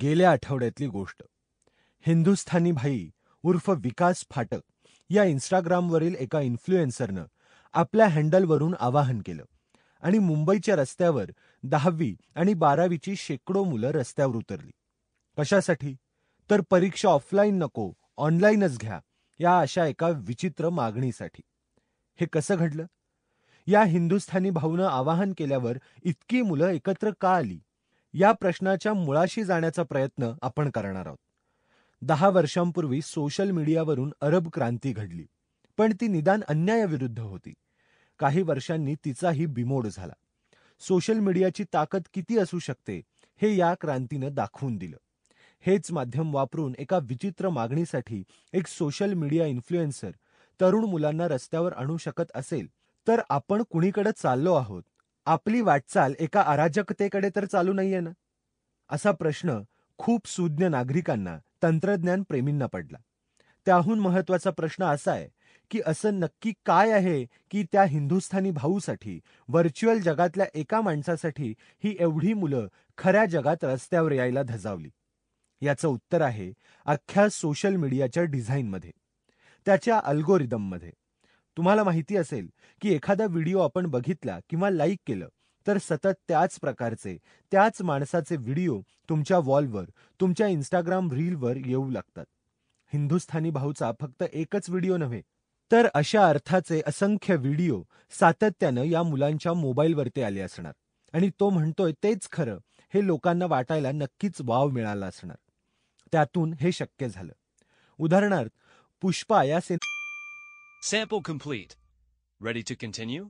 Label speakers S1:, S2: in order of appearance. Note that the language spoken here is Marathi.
S1: गेल्या आठवड्यातली गोष्ट. हिंदुस्थानी भाई उर्फ विकास फाटक या इंस्टाग्रामवरील एका इन्फ्लुएन्सरनं आपल्या हँडलवरून आवाहन केलं आणि मुंबईच्या रस्त्यावर 10वी आणि 12वीची शेकडो मुलं रस्त्यावर उतरली. कशासाठी? तर परीक्षा ऑफलाईन नको, ऑनलाईनच घ्या, या अशा एका विचित्र मागणीसाठी. हे कसं घडलं? या हिंदुस्थानी भाऊनं आवाहन केल्यावर इतकी मुलं एकत्र का आली? या प्रश्नाच्या मुळाशी जाण्याचा प्रयत्न आपण करणार आहोत. 10 वर्षांपूर्वी सोशल मीडियावरून अरब क्रांती घडली, पण ती निदान अन्यायाविरुद्ध होती. काही वर्षांनी तिचाही बिमोड झाला. सोशल मीडियाची ताकद किती असू शकते हे या क्रांतीनं दाखवून दिलं. हेच माध्यम वापरून एका विचित्र मागणीसाठी एक सोशल मीडिया इन्फ्लुएन्सर तरुण मुलांना रस्त्यावर आणू शकत असेल, तर आपण कुणीकडे चाललो आहोत? आपली वाटचाल एका अराजकतेकडे तर चालू नाहीये ना? असा प्रश्न खूप सुज्ञ नागरिकांना, तंत्रज्ञान प्रेमींना पडला. त्याहून महत्वाचा प्रश्न असा आहे की असं नक्की काय आहे की त्या हिंदुस्थानी भाऊसाठी, व्हर्च्युअल जगातल्या एका माणसासाठी ही एवढी मुलं खऱ्या जगात रस्त्यावर यायला धजावली? याचं उत्तर आहे अख्ख्या सोशल मीडियाच्या डिझाईनमध्ये, त्याच्या अल्गोरिदममध्ये. तुम्हाला माहिती असेल की एखादा व्हिडिओ आपण बघितला किंवा लाईक केलं तर सतत त्याच प्रकारचे, त्याच माणसाचे व्हिडिओ तुमच्या वॉलवर, तुमच्या इंस्टाग्राम रीलवर येऊ लागतात. हिंदुस्थानी भाऊचा फक्त एकच व्हिडिओ नव्हे, तर अशा अर्थाचे असंख्य व्हिडिओ सातत्यानं या मुलांच्या मोबाईलवरती आले असणार. आणि तो म्हणतोय तेच खरं हे लोकांना वाटायला नक्कीच वाव मिळाला असणार. त्यातून हे शक्य झालं. उदाहरणार्थ, पुष्पा या
S2: Sample complete. Ready to continue?